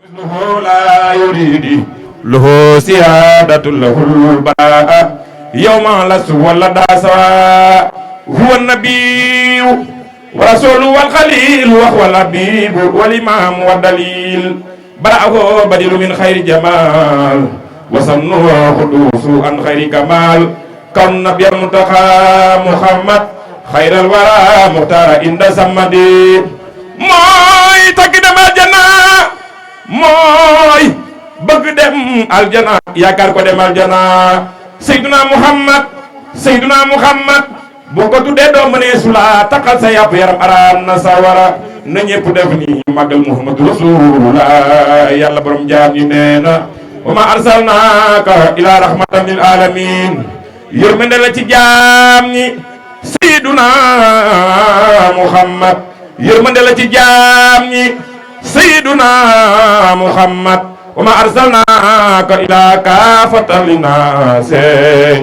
مثله لا يريد له سيادة له البراء يوم لست ولد سواء هو النبي ورسول والخليل وهو الحبيب والإمام والدليل برأه بديل من خير جمال وسنه قدوس عن خير كمال كون نبي المنتقى محمد خير الورى مختار عند سمدي موي تقدم الجنة mooy bëgg dem aljana yaakaar ko dem aljana Seyduna Muhammad boo ko tuddee doo mënee sula taxal sa yàpp yaram araam na sawara na ñëpp def ni magal Muhammadu rasulullah yàlla borom jaam ñi nee na wa ma arsalnaaka ila rahmatan lil alamin yërmande la ci jaam ñi Seyduna Muhammad yërmande la ci jaam ñi Sayyiduna Muhammad wa ma arsalnaaka ila kaafatan linnaas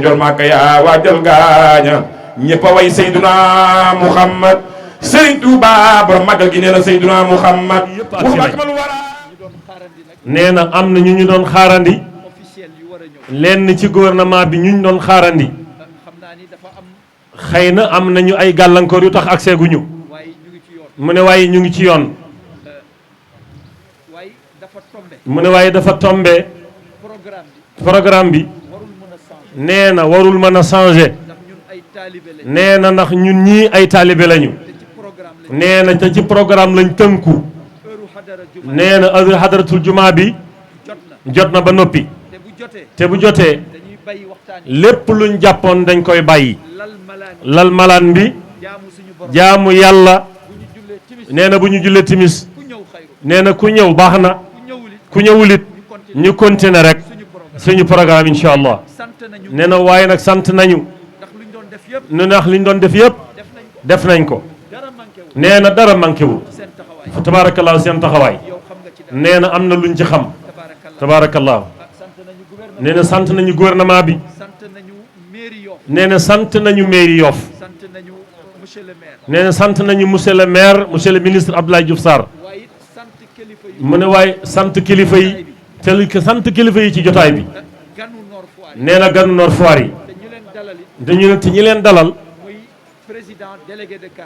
njol Makka yaa waajal gaaña ñëpp a way Sayyiduna Muhammad Sëriñ Tuuba borom magal gi nee na Sayyiduna Muhammad nee na am na ñu doon xaarandi lenn ci gouvernement bi ñu doon xaarandi xëy na am nañu ay gàllankoor yu tax accès guñu mu ne waaye ñu ngi ci yoon mu ne waaye dafa tombé programme bi nee na warul mën a changé nee na ndax ñun ñii ay taalibe lañu nee na te ci programme lañ tënku nee na heure xadaratul jumaa bi jot na ba noppi te bu jotee lépp luñ jàppoon dañ koy bàyyi lal malaan bi jaamu yàlla nee na bu ñu jullee timis nee na ku ñëw baax na ku ñëwulit ñu continuer rek suñu programme incha allah nee na waaye nag sant nañu nu ndax liñ doon def yëpp def nañ ko nee na dara manqué wul fa tabaarakallaahu seen taxawaay nee na am na luñ ci xam tabaarakallaahu nee na sant nañu gouvernement bi nee na sant nañu mairie Yoff nee na sant nañu monsieur le maire monsieur le ministre Abdoulaye Diouf Sarr mu ne waaye sant kilifa yi te sant kilifa yi ci jotaay bi nee na ganu Nord Foire yi te ñi leen dalal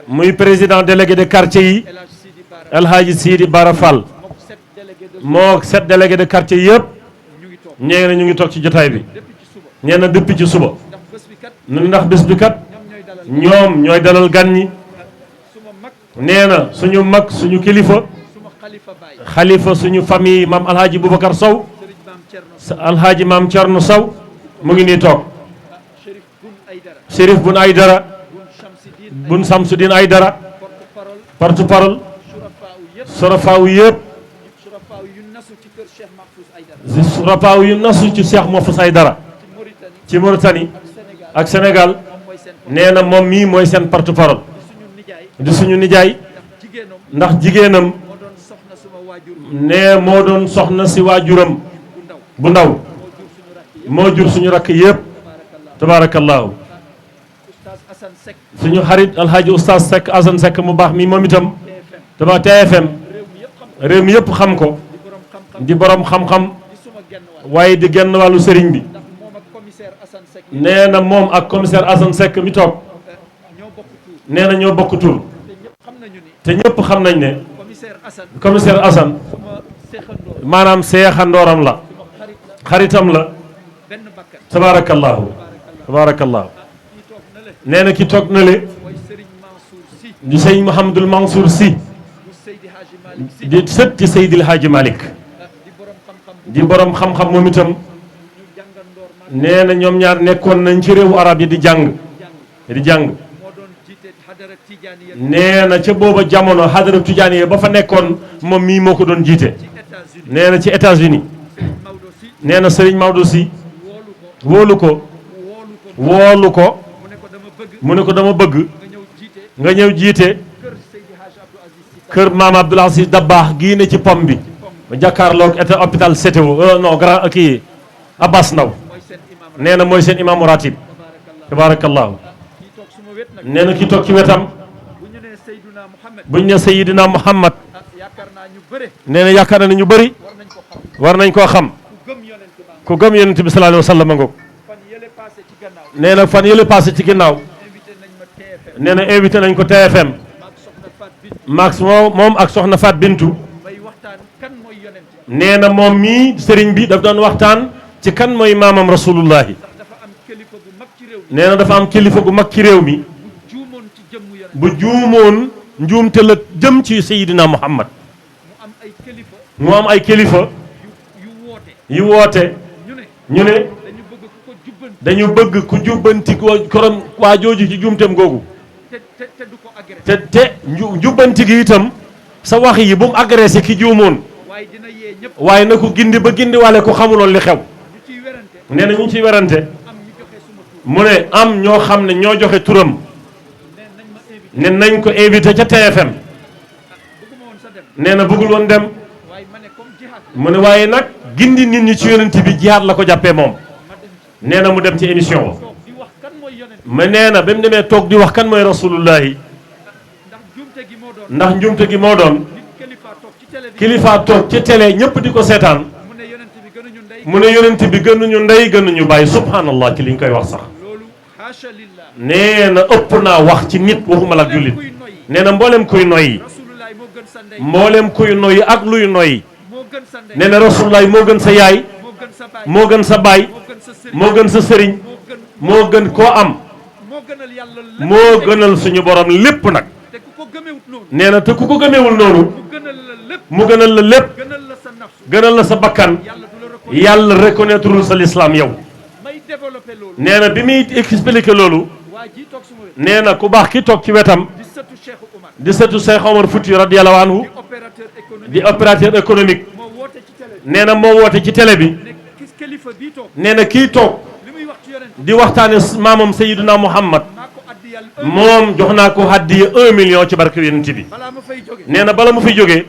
muy président délégué de quartier yi El Hadji Sidi Bara Fall moo 7 délégué de quartier yëpp ñee na ñu ngi toog ci jotaay bi nee na depuis ci suba ndax bés bi kat ñoom ñooy dalal gan ñi nee na suñu mag suñu kilifa xalifa suñu famille maam alhaaji Boubacar Sow alhaaji maam Thierno Sow mu ngi nii toog Chérif bun Aydara bun Samsudin Aydara porte parole surafaaw yëpp surafaaw yu nasu ci Cheikh Mahfouz Aydara ci Mauritanie ak Sénégal nee na moom mii mooy seen porte parole di suñu nijaay ndax jigéenam nee moo doon soxna si waajuram bu ndaw moo jur suñu rakk yëpp tabaarakallaahu suñu xarit alxaaji oustaz Seck Assane Seck mu baax mi moom itam taba TFM réew mi yëpp xam ko di borom xam-xam waaye di genn wàllu sëriñ bi nee na moom ak commissaire Assane Seck mi toog nee na ñoo bokk tur te ñëpp xam nañ ne commissaire Assane maanaam seexandooram la xaritam la tabaarakallaahu tabaarakallaahu nee na ki toog na le di sëñ Mouhamadul Mansour Sy di sët ci Seydil Hadji Malick di borom xam-xam moom itam nee na ñoom ñaar nekkoon nañ ci réewu arab yi di jàng nee na ca booba jamono xadara tijaaniya ba fa nekkoon moom mii moo ko doon jiite nee na ci États-Unis nee na Serigne Maodo Sy woolu ko mu ne ko dama bëgg nga ñëw jiite kër maam Abdoul Aziz Dabakh gii ne ci pom bi ba jàkkaarloog état hôpital CTO non grand kii Abbas Ndaw nee na mooy seen imaamu ratib tabarakallahu nee na ki toog ci wetam bu ñu ne Seydina Muhammad nee na yaakaar na ñu bëri war nañ koo xam ku gëm yonent bi sallallahu alayhi wa sallam ngoog nee na fan yële passé ci ginnaaw nee na invité nañ ko TFM Max moom ak soxna Fat Bintu nee na moom mii sëriñ bi daf doon waxtaan ci kan mooy maamam rasulullahi nee na dafa am kilifa gu mag ci réew mi bu juumoon njuumte la jëm ci Seydina Muhammad mu am ay kilifa yu woote ñu ne dañu bëgg ku jubbanti korom waa jooju ci juumteem googu te jubbanti gi itam sa wax yi bu mu agressé ki juumoon waaye na ko gindi ba gindi wale ko xamuloon li xew nee na ñu ciy werante mu ne am ñoo xam ne ñoo joxe turam ne nañ ko invité ca TFM nee na bëggul woon dem mu ne waaye nag gindi nit ñi ci yonent bi jihaad la ko jàppee moom nee na mu dem ci émission ma nee na ba mu demee toog di wax kan mooy rasulullahi ndax njumte gi moo doon kilifa toog ci télé ñëpp di ko seetaan mu ne yonent bi gënuñu ndey gënuñu bàyyi subhanallah ci li ñu koy wax sax nee na ëpp naa wax ci nit waxuma la ak jullit nee na mboolem kuy noyyi mboolem kuy noyyi ak luy noyyi nee na rasulullahi moo gën sa yaay moo gën sa baay moo gën sa sëriñ moo gën koo am moo gënal suñu borom lépp nag nee na te ku ko gëmewul noonu mu gënal la lépp gënal la sa bakkan yàlla reconnaîtreul sa l'islam yow nee na bi muy expliqué loolu nee na ku baax ki toog ci wetam di sëtu Cheikh Omar Fouti radiyallahu anhu di opérateur économique nee na moo woote ci télé bi nee na kii toog di waxtaane maamam Sayyiduna Muhammad moom jox naa ko hàddiya 1 million ci barke yonent bi nee na bala mu fiy jógee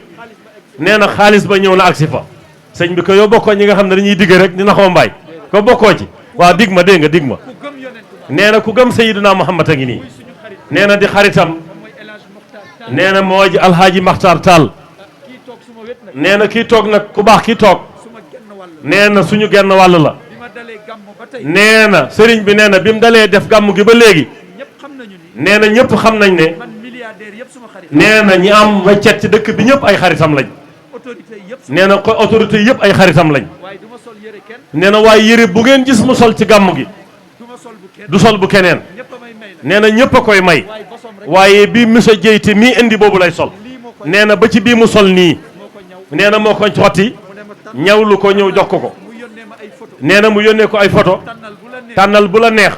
nee na xaalis ba ñëw na agsi fa sëñ bi ko yow bokkoo ñi nga xam ne dañuy digg rek dina xaw mbaay ko bokkoo ci waaw dig ma dégg nga dig ma nee na ku gëm Sayyiduna Muhammad a ngi nii nee na di xaritam nee na moo ji alhaaji Maxtaar Taal nee na kii toog nag ku baax kii toog nee na suñu genn wàll la nee na sëriñ bi nee na bi mu dalee def gàmm gi ba léegi nee na ñëpp xam nañ ne nee na ñi am weccet ci dëkk bi ñëpp ay xaritam lañ nee na ko autorité yëpp ay xaritam lañ nee na waaye yëre bu ngeen gis mu sol ci gàmm gi du sol bu keneen nee na ñëpp a koy may waaye bii monsieur Dieyte mii indi boobu lay sol nee na ba ci bii mu sol nii nee na moo ko xotti ñawlu ko ñëw jox ko nee na mu yónnee ko ay photo tànnal bu la neex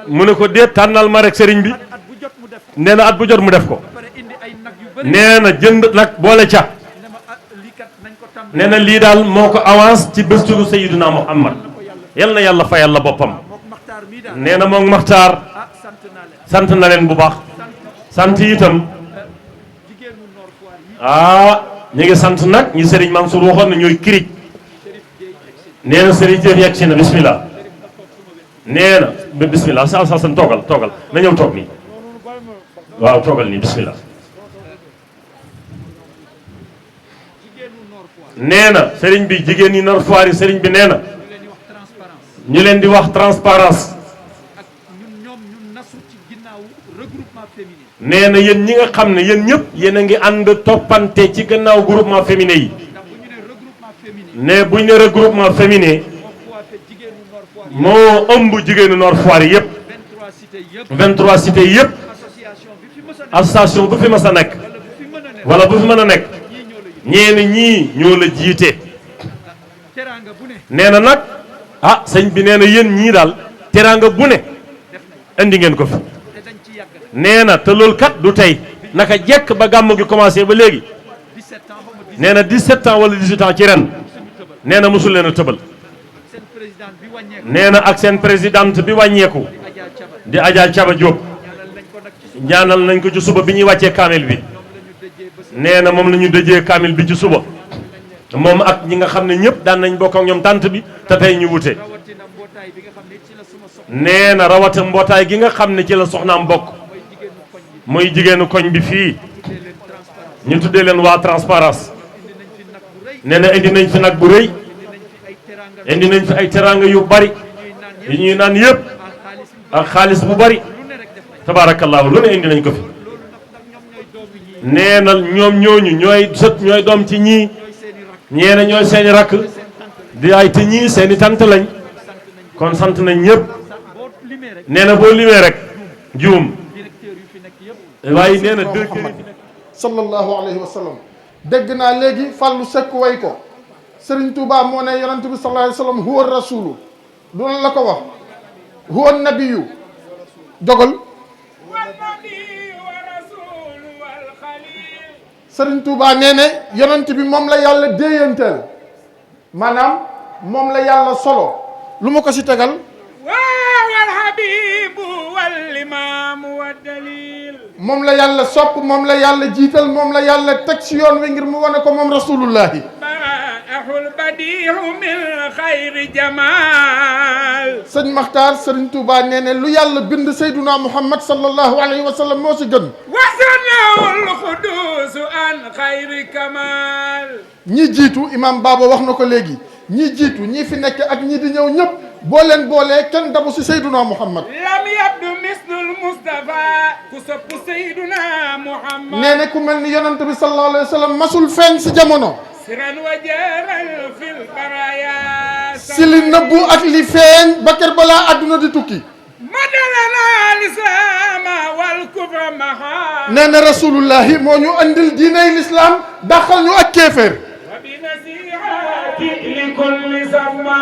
mu ne ko déet tànnal ma rek sëriñ bi nee na at bu jot mu def ko nee na jënd nag boole ca nee na lii daal moo ko avance ci béstu Sayyiduna Muhammad yal na yàlla fayal la boppam nee na moom Maxtaar sant na leen bu baax sant itam ñu ngi sant nag ñi Serigne Mansour waxoon na ñooy kirij nee na Serigne Diop yegg si na bismillah nee na bismillah sa san toogal na ñëw toog nii waaw toogal nii bismillah nee na Serigne bi jigéen ñi Nord Foire yi Serigne bi nee na ñu leen di wax transparence nee na yéen ñi nga xam ne yéen ñëpp yéen a ngi ànd toppante ci gannaaw groupement féminin yi ne buñ ne regroupement féminin moo ëmb jigéenu Nord Foire yi yëpp 23 cités yi yëpp association bu fi mas a nekk wala bu fi mën a nekk ñeeni ñii ñoo la jiite nee na nag sëñ bi nee na yéen ñii daal teraanga bu ne indi ngeen ko fi nee na te loolu kat du tey naka jekk ba gàmmu gi commencé ba léegi nee na 17 ans wala 18 ans ci ren nee na mosul leen a tëbal nee na ak seen présidente bi wàññeeku di Adja Caba Diop ñaanal nañ ko ci suba bi ñuy wàccee kaamil bi nee na moom la ñu dëjee kaamil bi ci suba moom ak ñi nga xam ne ñëpp daan nañ bokk ak ñoom tànt bi te tey ñu wute nee na rawata mbootaay gi nga xam ne ci la soxnaam bokk mooy jigéenu koñ bi fii ñu tuddee leen waa transparence nee na indi nañ fi nag bu rëy indi nañ fi ay teraanga yu bari yi ñuy naan yëpp ak xaalis bu bari tabaarakallaahu lu ne indi nañ ko fi nee na ñoom ñooñu ñooy sët ñooy doom ci ñii ñeena ñooy seeni rakk di ay te ñii seeni tant lañ kon sant nañ ñëpp nee na boo limee rek juum waaye nee na Muhammad sallallahu alayhi wa sallam dégg naa léegi Fallou Seck way ko Serigne Touba moo ne yonent bi sallallahu alayhi wa sallam huwa rasulu loolu la ko wax huwa nabiyu jogal Serigne Touba nee ne yonent bi moom la yàlla déeyanteel maanaam moom la yàlla solo lu ma ko si tegal wal habibu wal imam wa dalil moom la yàlla sopp moom la yàlla jiital moom la yàlla teg si yoon wi ngir mu wane ko moom rasulullahi bara'ahul badihu min xayri jamal sëñ Maxtaar Serigne Touba nee ne lu yàlla bind Seyduna Muhammad sallallahu alayhi wa sallam moo si gën wasanawul xuduusu an xayri kamal ñi jiitu imam Baba wax na ko léegi ñi jiitu ñi fi nekk ak ñi di ñëw ñëpp boo leen boolee kenn dabu si Seyduna Muhammad lam yabdu mislul Mustafa ku sopp Seyduna Muhammad nee na ku mel ni yonent bi sallallahu alayhi wa sallam masul feeñ si jamono siran wa jaral fil baraya si li nëbbu ak li feeñ ba kër balaa àdduna di tukki madalana lislaama wal kufra maha nee na rasulullahi moo ñu andil diiney lislaam dàqal ñu ak kéeféer wa bi nasihati li kulli sama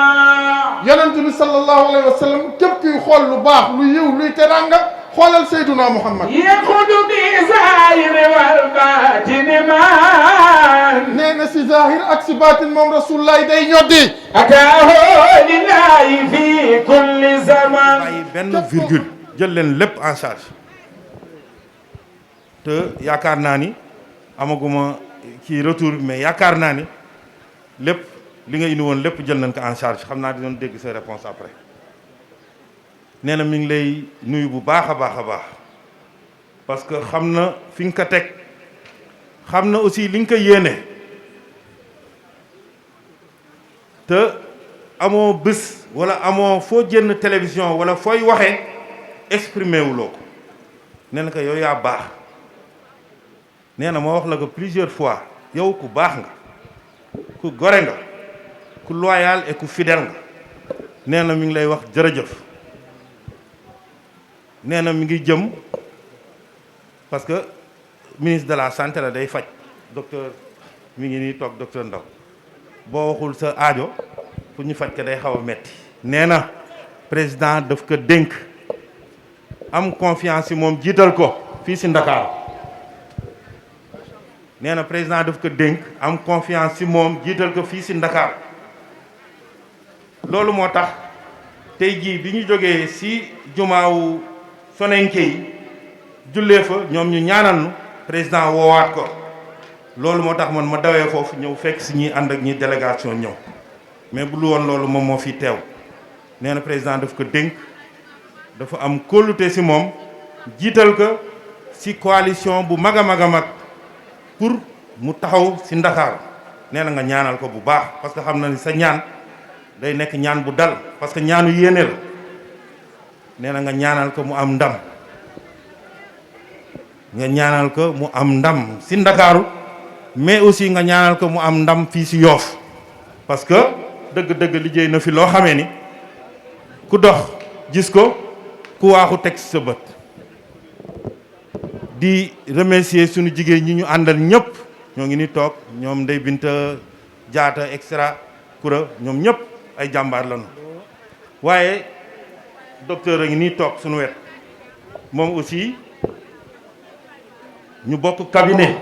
yonent bi sallallahu alayhi wa sallam képp kuy xool lu baax lu yiw luy teranga xoolal Seyduna Muhammad yaqudu bi zahir wal batin man nee na si zahir ak si baatin moom rasulullahi day ñoddi ataahu lillahi fi kulli zaman bàyyi benn virgule jël leen lépp en charge te yaakaar naa ni amaguma kii retour mais yaakaar naa ni lépp li nga indi woon lépp jël nañ ko en charge xam naa dinañ dégg sa réponse après nee na mi ngi lay nuyu bu baax a baax a baax parce que xam na fi nga ko teg xam na aussi li nga ko yéene te amoo bés wala amoo foo jënd télévision wala fooy waxee exprimé wuloo ko nee na ko yow yaa baax nee na ma wax la ko plusieurs fois yow ku baax nga ku gore nga ku loyal et ku fidèle nga nee na mi ngi lay wax jërëjëf nee na mi ngi jëm parce que ministre de la santé la day faj docteur mi ngi nii toog docteur Ndaw boo waxul sa aajo pour ñu faj ko day xaw a metti nee na président daf ko dénk am confiance ci moom jiital ko fii ci Ndakaaru nee na président daf ko dénk am confiance ci moom jiital ko fii ci Ndakaaru loolu moo tax tey jii bi ñu jógee ci jumaawu Sonenke yi jullee fa ñoom ñu ñaanal nu président woowaat ko loolu moo tax man ma dawee foofu ñëw fekk ci ñi ànd ak ñi délégation ñëw mais bu lu woon loolu moom moo fi teew nee na président daf ko dénk dafa am kóolute ci moom jiital ko ci coalition bu mag a mag a mag pour mu taxaw ci Ndakaaru nee na nga ñaanal ko bu baax parce que xam na ni sa ñaan day nekk ñaan bu dal parce que ñaanu yéene la nee na nga ñaanal ko mu am ndam nga ñaanal ko mu am ndam ci Ndakaaru mais aussi nga ñaanal ko mu am ndam fii ci Yoff parce que dëgg-dëgg liggéey na fi loo xamee ni ku dox gis ko ku waaxu teg ci sa bët di remercier suñu jigéen ñi ñu àndal ñëpp ñoo ngi ni toog ñoom Ndey Binta Jaata extra kura ñoom ñëpp ay jàmbaar lañu waaye docteur a ngi nii toog suñu wet moom aussi ñu bokk cabinet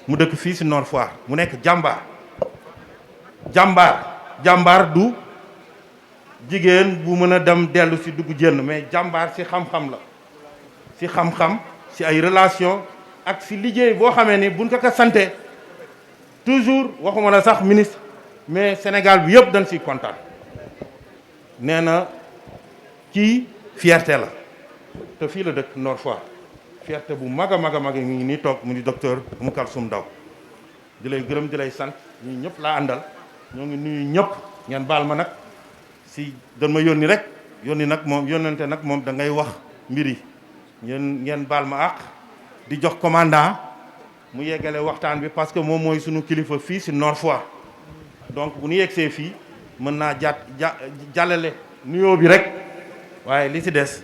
mu dëkk fii ci Nord Foire mu nekk jàmbaar du jigéen bu mën a dem dellu ci dugg jënn mais jàmbaar ci xam-xam la ci xam-xam ci ay relation ak ci liggéey boo xamee ni buñ ko sante toujours waxuma la sax ministre mais Sénégal bi yëpp dañ ciy kontaan nee na kii fierté la te fii la dëkk Nord Foire fierté bu mag a mag a mag mi ngi nii toog mu di docteur Oumou Kalsoum Ndaw di lay gërëm di lay sant ñu ñëpp laa àndal ñoo ngi nuyu ñëpp ngeen baal ma nag si doon ma yónni rek yónni nag moom yónnante nag moom da ngay wax mbir yi ngeen baal ma àq di jox commandant mu yeggale waxtaan bi parce que moom mooy sunu kilifa fii si Nord Foire donc bu ñu yegsee fii mën naa jàllale nuyoo bi rek waaye li si des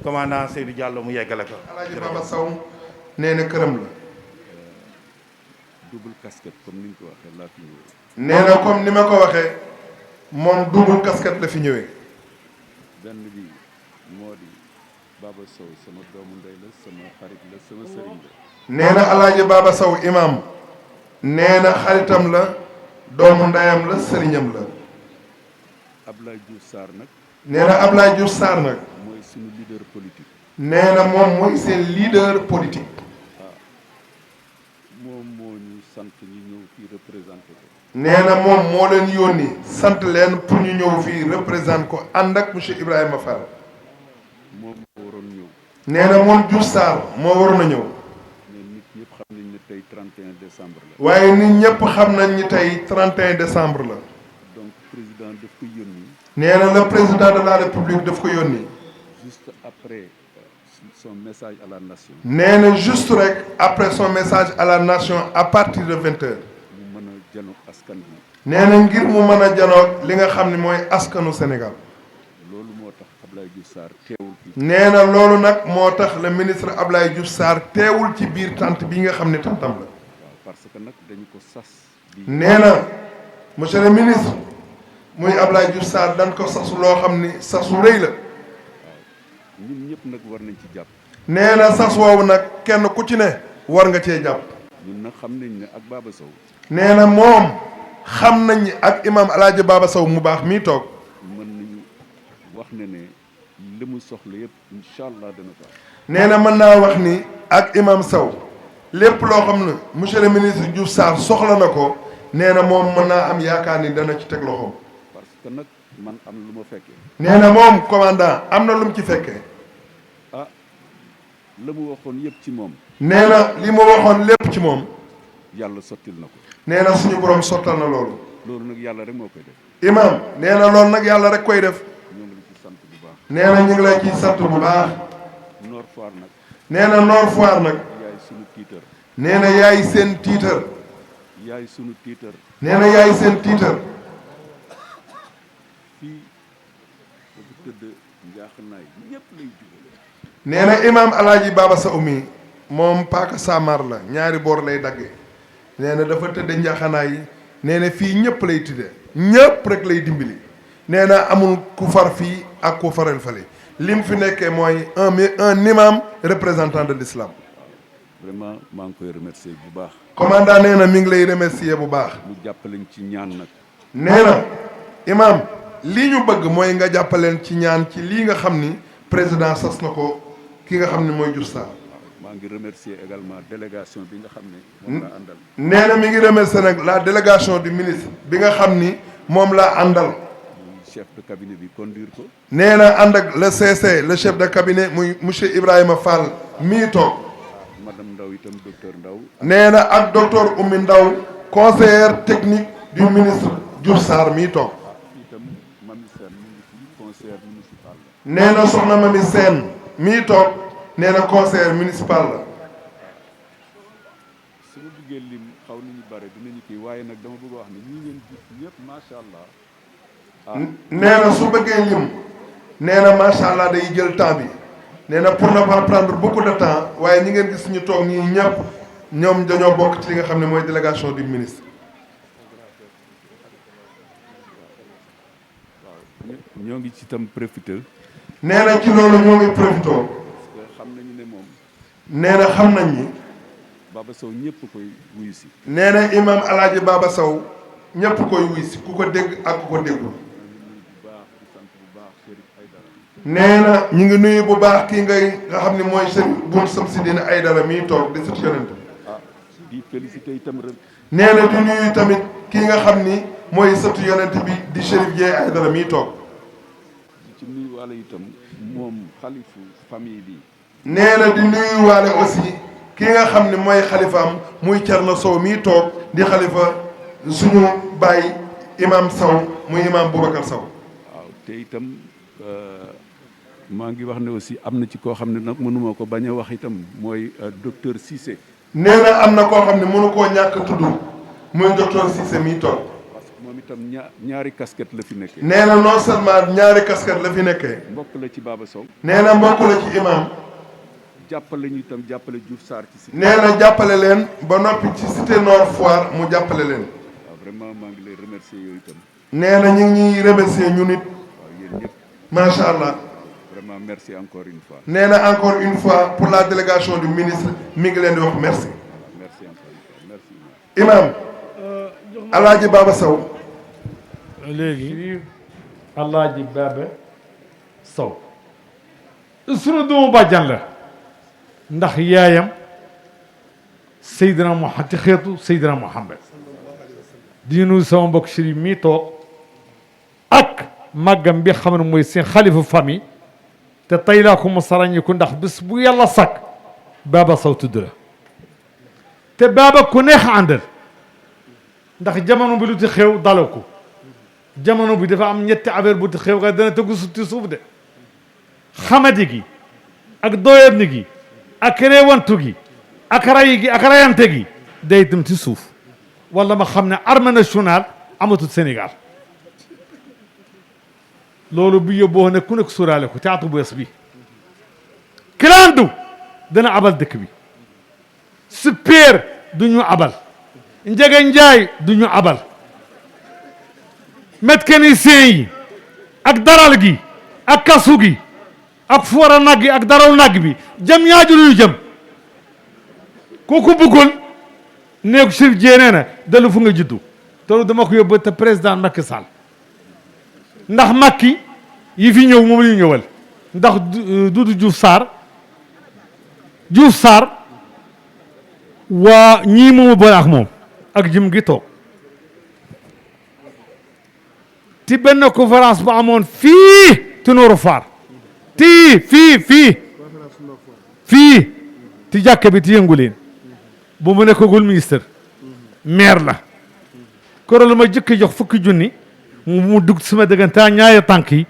commandant Seydou Diallo mu yeggale ko. Alaaji Baba Sow nee na këram la. double casquette comme ni nga ko waxee laa fi ñëwee. nee na comme ni ma ko waxee moom double casquette la fi ñëwee. benn bi moo di Baba Sow sama doomu ndey la sama xarit la sama sëriñ la. nee na Alaaji Baba Sow imam nee na xaritam la doomu ndeyam la sëriñam la. Ablaye Diouf Sarr nag. nee na Ablaye Diouf Sarr nag. mooy suñu leader politique. nee na moom mooy seen leader politique. moom moo ñu sant ñu ñëw fii représenté ko. nee na moom moo leen yónni sant leen pour ñu ñëw fii représenté ko ànd ak monsieur Ibrahima Fall. moom moo waroon ñëw. nee na moom Diouf Sarr moo waroon a ñëw. mais nit ñëpp xam nañ ne tey 31 décembre la. waaye nit ñëpp xam nañ ni tey 31 décembre la. donc président daf ko yónni. nee na le président de la république daf ko yónni. juste après son message à la nation. nee na juste rek après son message à la nation à partir de 20 heures. mu mën a janoog askan bi. nee na ngir mu mën a janoog li nga xam ne mooy askanu Sénégal. loolu moo tax Ablaye Diouf Sarr teewul fii. nee na loolu nag moo tax le ministre Ablaye Diouf Sarr teewul ci biir tante bi nga xam ne tantam la. waaw parce que nag dañu ko sas. nee na monsieur le ministre muy Ablaye Diouf Sarr dañ ko sasu loo xam ni sasu rëy la. ñun ñëpp nag war nañ ci jàpp. nee na sas woowu nag kenn ku ci ne war nga cee jàpp. ñun nag xam nañ ne ak Baba Sow. nee na moom xam nañ ni ak imam Alaaji Baba Sow mu baax mii toog. mën nañu wax ne li mu soxla yëpp incha allah dana ko am. nee na mën naa wax ni ak imam Sow lépp loo xam ne monsieur le ministre Diouf Sarr soxla na ko nee na moom mën naa am yaakaar ni dana ci teg loxoom. parce que nag man am lu ma fekkee. nee na moom commandant am na lu mu ci fekkee. ah la mu waxoon yëpp ci moom. nee na li mu waxoon lépp ci moom. yàlla sottil na ko. nee na suñu borom sottal na loolu. loolu nag yàlla rek moo koy def. imam nee na loolu nag yàlla rek koy def. ñoo ngi la ci sant bu baax. nee na ñu ngi lay ciy sant bu baax. Nord Foire nag. nee na Nord Foire nag. yaay sunu tiitar. nee na yaay seen tiitar. yaay sunu tiitar. nee na yaay seen tiitar. fii dafa tëdd njaaxanaay ñëpp lay jubale. nee na imam Alaaji Baba Sow mi moom paaka Samar la ñaari boor lay dagge. nee na dafa tëdd njaxanaay yi. nee na fii ñëpp lay tudde ñëpp rek lay dimbali. nee na amul ku far fii ak ku faral fale lim fi nekkee mooy un imam représentant de l'islam. vraiment maa ngi koy remercier bu baax. commandant nee na mi ngi lay remercier bu baax. mu jàppaleñ ci ñaan nag. nee na imam lii ñu bëgg mooy nga jàppaleen ci ñaan ci lii nga xam ni président sas na ko ki nga xam ni mooy Diouf Sarr. maa ngi remercier également délégation bi nga xam ne moom laa àndal. nee na mi ngi remercier nag la délégation du ministre bi nga xam ni moom laa àndal. chef de cabinet bi conduire ko. nee na ànd ak le CC le chef de cabinet muy monsieur Ibrahima Fall mii toog. madame Ndaw itam docteur Ndaw. nee na ak docteur Oumy Ndaw conseillère technique du ministre Diouf Sarr mii toog. itam Mami Sène mu ngi fi conseillère municipal la. nee na soxna Mami Sène mii toog nee na conseillère municipal la. su ma bëggee lim xaw nañu bare dinañu kii waaye nag dama bëgg wax ne ñi ngeen gis ñëpp macha allah. nee na su bëggee lim nee na macha allah day jël temps bi nee na pour ne pas prendre beaucoup de temps waaye ñi ngeen gis ñu toog ñii ñëpp ñoom dañoo bokk ci li nga xam ne mooy délégation du ministre. waaw ñoo ngi ci itam profité. nee na ci loolu ñoo ngi profité. parce que xam nañu ne moom. nee na xam nañ ni. Baba Sow ñëpp koy wuyu si. nee na imam Alaaji Baba Sow ñëpp koy wuyu si ku ko dégg ak ku ko déggul. nee na ñu ngi nuyu bu baax kii nga xam ne mooy sëñ Boun Samsidine Aïdara mii toog di sët yonent. di félicité itam ren. nee na di nuyu tamit kii nga xam ni mooy sëtu yonent bi di Chérif Dieye Aïdara mii toog. di ci nuyu waale itam moom xalifu famille bi. nee na di nuyu waale aussi ki nga xam ne mooy xalifaam muy Thierno Sow mii toog di xalifa suñu baay imam Sow muy imam Boubacar Sow. waaw te itam maa ngi wax ne aussi am na ci koo xam ne nag mënuma ko bañ a wax itam mooy docteur Cissé. nee na am na koo xam ne mënu koo ñàkk tudd muy docteur Cissé mii toog. parce que moom itam ñaari casquette la fi nekkee. nee na non seulement ñaari casquette la fi nekkee. mbokk la ci Baba Sow. nee na mbokk la ci imam. jàppale ñu itam jàppale Diouf Sarr ci cité. nee na jàppale leen ba noppi ci cité Nord Foire mu jàppale leen. waaw vraiment maa ngi lay remercier yooyu itam. nee na ñu ngi ñuy remercier ñu nit. waaw yéen ñëpp. macha allah. vraiment merci encore une fois. nee na encore une fois pour la délégation du ministre mi ngi leen di wax merci. merci encore une fois merci. imam Alaaji Baba Sow. léegi Alaaji Baba Sow sunu doomu bàjjan la ndax yaayam Seydina Muhammad ci xeetu Seydina Muhammad di nuyu sama mbokk Chérif mii toog ak màggam bi xam ne mooy seen xalifa famille te tey laa ko mos a ràññiku ndax bis bu yàlla sakk Baba Sow tudd la te Baba ku neex àndal ndax jamono bi lu ci xew dala ko jamono bi dafa am ñetti affaire bu ci xew nga dana tegu suti suuf de xamadi gi ak doyat ni gi ak réewantu gi ak ray gi ak rayante gi day dem ci suuf wala ma xam ne armée nationale amatul Sénégal loolu bu yóbboo ne ku nekk suuraale ko caatu bees bi kilandu dana abal dëkk bi super du ñu abal njege njaay du ñu abal mécanicien yi ak daral gi ak kasu gi ak foora nag gi ak daraw nag bi jëm ñaaju luy jëm kooku bëggul neeku Chérif Dieng nee na dalu fu nga juddu te loolu dama ko yóbbu te président Macky Sall ndax Macky yi fi ñëw moom la ñu ñëwal ndax Doudou Diouf Sarr waa ñii moomu boole ak moom ak jëm gi toog ci benn conférence bu amoon fii ci Nooru Faar fii ci jàkka bi ci yëngu leen bu mu nekkagul ministre maire la koro la ma jëkk jox fukki junni mu dugg sama dëggantaa ñaari tànk yi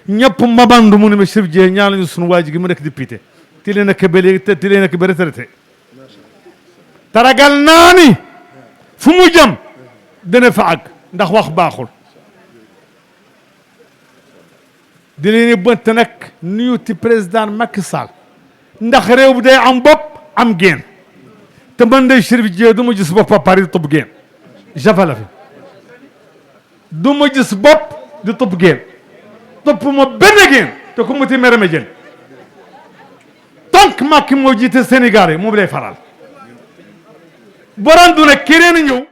ñëpp mabandu mu ne ma Chérif Dieng ñaan lañu sunu waa ji gi mu nekk député ti leen nekk ba léegi ti leen nekk ba retraité taragal naa ni fu mu jëm dana fa àgg ndax wax baaxul di leen bënt nag nuyu ti président Macky Sall ndax réew bi day am bopp am geen te man de Chérif Dieng du ma gis bopp a Paris di topp geen jafe la fi du ma gis bopp di topp geen topp ma benn geen te ku mu ti mere ma jël tant que Macky moo jiite Sénégal yi moom lay faral borandu nag keneen ñëw